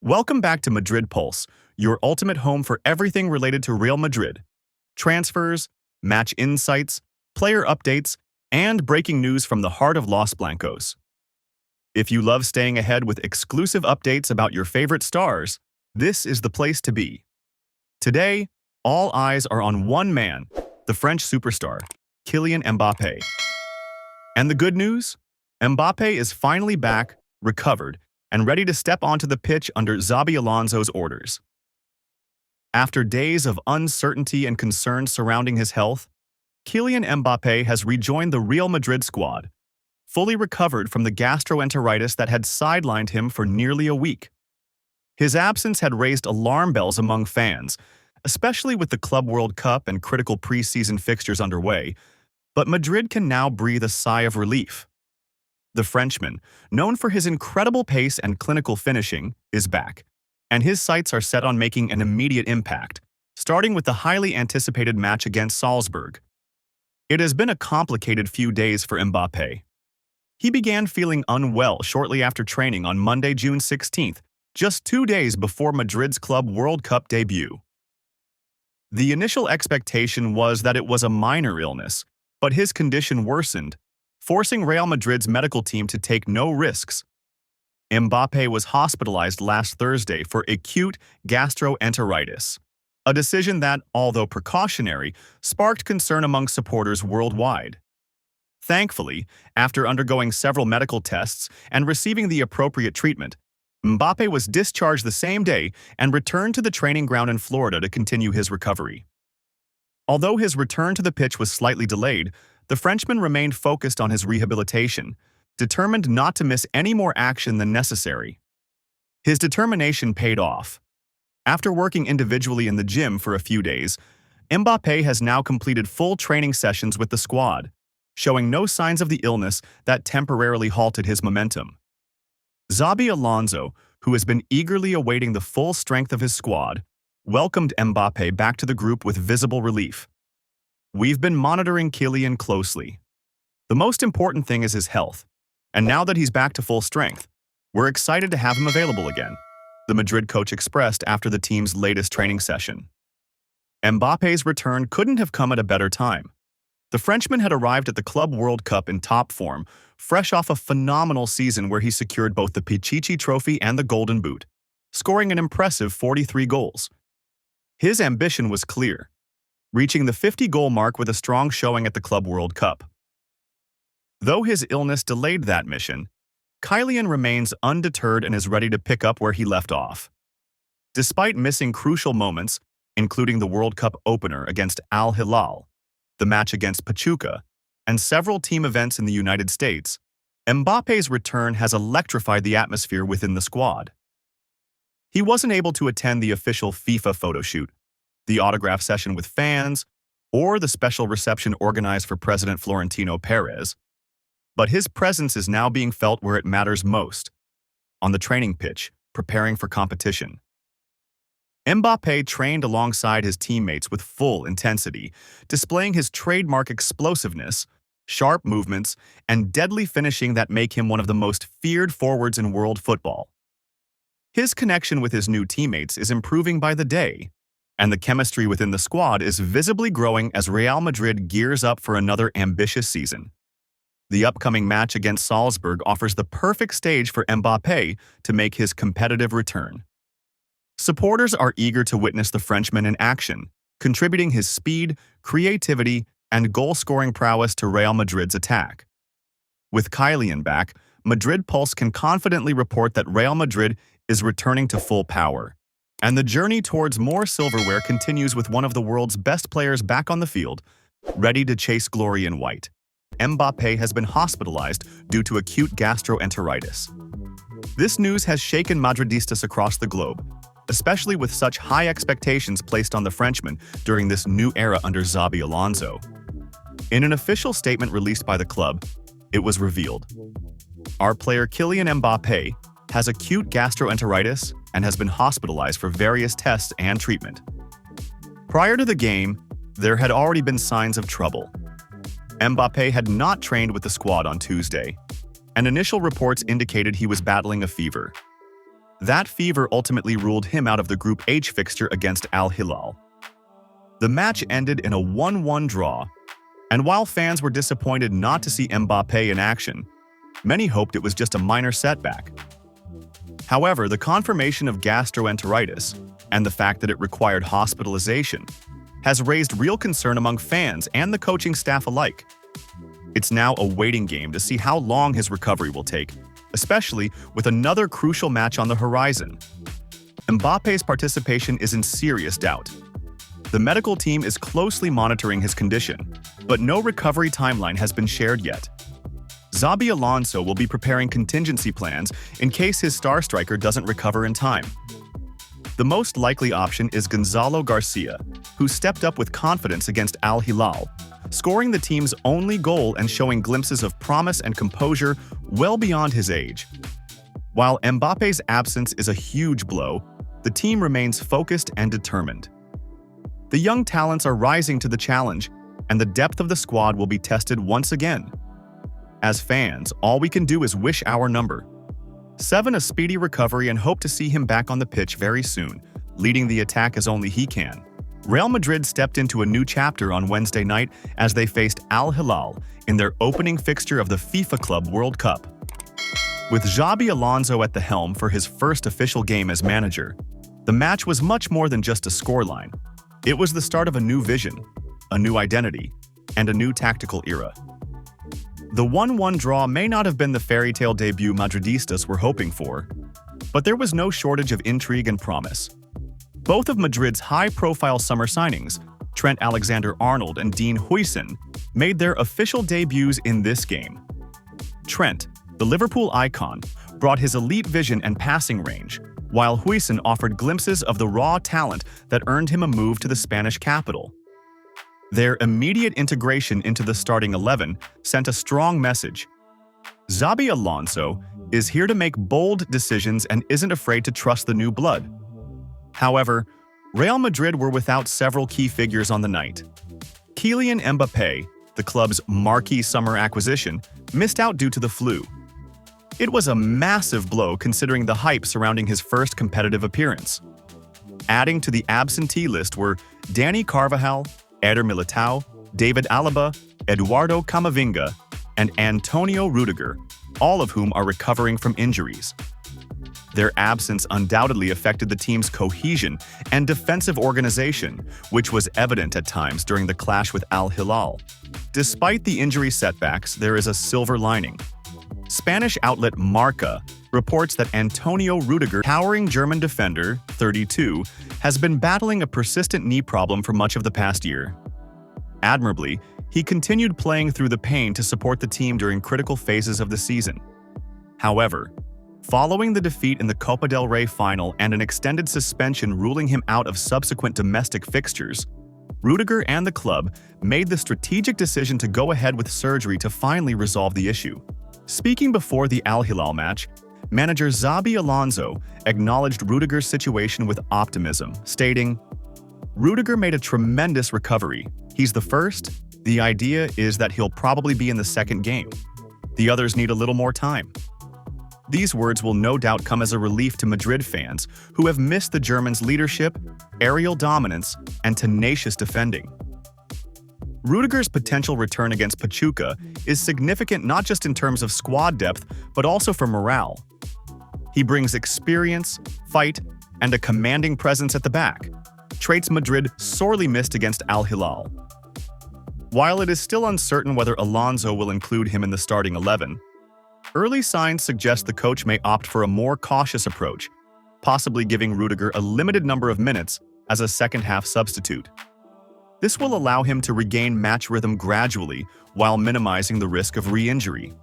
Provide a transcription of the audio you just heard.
Welcome back to Madrid Pulse, your ultimate home for everything related to Real Madrid. Transfers, match insights, player updates, and breaking news from the heart of Los Blancos. If you love staying ahead with exclusive updates about your favorite stars, this is the place to be. Today, all eyes are on one man, the French superstar, Kylian Mbappé. And the good news? Mbappé is finally back, recovered, and ready to step onto the pitch under Xabi Alonso's orders. After days of uncertainty and concern surrounding his health, Kylian Mbappé has rejoined the Real Madrid squad, fully recovered from the gastroenteritis that had sidelined him for nearly a week. His absence had raised alarm bells among fans, especially with the Club World Cup and critical preseason fixtures underway, but Madrid can now breathe a sigh of relief. The Frenchman, known for his incredible pace and clinical finishing, is back, and his sights are set on making an immediate impact, starting with the highly anticipated match against Salzburg. It has been a complicated few days for Mbappé. He began feeling unwell shortly after training on Monday, June 16th, just 2 days before Madrid's Club World Cup debut. The initial expectation was that it was a minor illness, but his condition worsened, forcing Real Madrid's medical team to take no risks. Mbappé was hospitalized last Thursday for acute gastroenteritis, a decision that, although precautionary, sparked concern among supporters worldwide. Thankfully, after undergoing several medical tests and receiving the appropriate treatment, Mbappé was discharged the same day and returned to the training ground in Florida to continue his recovery. Although his return to the pitch was slightly delayed, the Frenchman remained focused on his rehabilitation, determined not to miss any more action than necessary. His determination paid off. After working individually in the gym for a few days, Mbappé has now completed full training sessions with the squad, showing no signs of the illness that temporarily halted his momentum. Xabi Alonso, who has been eagerly awaiting the full strength of his squad, welcomed Mbappé back to the group with visible relief. "We've been monitoring Kylian closely. The most important thing is his health, and now that he's back to full strength, we're excited to have him available again," the Madrid coach expressed after the team's latest training session. Mbappé's return couldn't have come at a better time. The Frenchman had arrived at the Club World Cup in top form, fresh off a phenomenal season where he secured both the Pichichi Trophy and the Golden Boot, scoring an impressive 43 goals. His ambition was clear, reaching the 50-goal mark with a strong showing at the Club World Cup. Though his illness delayed that mission, Kylian remains undeterred and is ready to pick up where he left off. Despite missing crucial moments, including the World Cup opener against Al Hilal, the match against Pachuca, and several team events in the United States, Mbappé's return has electrified the atmosphere within the squad. He wasn't able to attend the official FIFA photo shoot, the autograph session with fans, or the special reception organized for President Florentino Perez, but his presence is now being felt where it matters most, on the training pitch, preparing for competition. Mbappé trained alongside his teammates with full intensity, displaying his trademark explosiveness, sharp movements, and deadly finishing that make him one of the most feared forwards in world football. His connection with his new teammates is improving by the day, and the chemistry within the squad is visibly growing as Real Madrid gears up for another ambitious season. The upcoming match against Salzburg offers the perfect stage for Mbappé to make his competitive return. Supporters are eager to witness the Frenchman in action, contributing his speed, creativity, and goal-scoring prowess to Real Madrid's attack. With Kylian back, Madrid Pulse can confidently report that Real Madrid is returning to full power, and the journey towards more silverware continues with one of the world's best players back on the field, ready to chase glory in white. Mbappé has been hospitalized due to acute gastroenteritis. This news has shaken Madridistas across the globe, especially with such high expectations placed on the Frenchman during this new era under Xabi Alonso. In an official statement released by the club, it was revealed, "Our player Kylian Mbappé has acute gastroenteritis and has been hospitalized for various tests and treatment." Prior to the game, there had already been signs of trouble. Mbappé had not trained with the squad on Tuesday, and initial reports indicated he was battling a fever. That fever ultimately ruled him out of the Group H fixture against Al Hilal. The match ended in a 1-1 draw, and while fans were disappointed not to see Mbappé in action, many hoped it was just a minor setback. However, the confirmation of gastroenteritis and the fact that it required hospitalization has raised real concern among fans and the coaching staff alike. It's now a waiting game to see how long his recovery will take, especially with another crucial match on the horizon. Mbappé's participation is in serious doubt. The medical team is closely monitoring his condition, but no recovery timeline has been shared yet. Xabi Alonso will be preparing contingency plans in case his star striker doesn't recover in time. The most likely option is Gonzalo Garcia, who stepped up with confidence against Al Hilal, scoring the team's only goal and showing glimpses of promise and composure well beyond his age. While Mbappé's absence is a huge blow, the team remains focused and determined. The young talents are rising to the challenge, and the depth of the squad will be tested once again. As fans, all we can do is wish our number 7 a speedy recovery and hope to see him back on the pitch very soon, leading the attack as only he can. Real Madrid stepped into a new chapter on Wednesday night as they faced Al Hilal in their opening fixture of the FIFA Club World Cup. With Xabi Alonso at the helm for his first official game as manager, the match was much more than just a scoreline. It was the start of a new vision, a new identity, and a new tactical era. The 1-1 draw may not have been the fairy tale debut Madridistas were hoping for, but there was no shortage of intrigue and promise. Both of Madrid's high-profile summer signings, Trent Alexander-Arnold and Dean Huijsen, made their official debuts in this game. Trent, the Liverpool icon, brought his elite vision and passing range, while Huijsen offered glimpses of the raw talent that earned him a move to the Spanish capital. Their immediate integration into the starting 11 sent a strong message. Xabi Alonso is here to make bold decisions and isn't afraid to trust the new blood. However, Real Madrid were without several key figures on the night. Kylian Mbappé, the club's marquee summer acquisition, missed out due to the flu. It was a massive blow considering the hype surrounding his first competitive appearance. Adding to the absentee list were Dani Carvajal, Eder Militao, David Alaba, Eduardo Camavinga, and Antonio Rudiger, all of whom are recovering from injuries. Their absence undoubtedly affected the team's cohesion and defensive organization, which was evident at times during the clash with Al Hilal. Despite the injury setbacks, there is a silver lining. Spanish outlet Marca reports that Antonio Rudiger, towering German defender, 32, has been battling a persistent knee problem for much of the past year. Admirably, he continued playing through the pain to support the team during critical phases of the season. However, following the defeat in the Copa del Rey final and an extended suspension ruling him out of subsequent domestic fixtures, Rudiger and the club made the strategic decision to go ahead with surgery to finally resolve the issue. Speaking before the Al Hilal match, manager Xabi Alonso acknowledged Rudiger's situation with optimism, stating, "Rudiger made a tremendous recovery. He's the first. The idea is that he'll probably be in the second game. The others need a little more time." These words will no doubt come as a relief to Madrid fans who have missed the Germans' leadership, aerial dominance, and tenacious defending. Rudiger's potential return against Pachuca is significant not just in terms of squad depth, but also for morale. He brings experience, fight, and a commanding presence at the back, traits Madrid sorely missed against Al Hilal. While it is still uncertain whether Alonso will include him in the starting 11, early signs suggest the coach may opt for a more cautious approach, possibly giving Rudiger a limited number of minutes as a second-half substitute. This will allow him to regain match rhythm gradually while minimizing the risk of re-injury.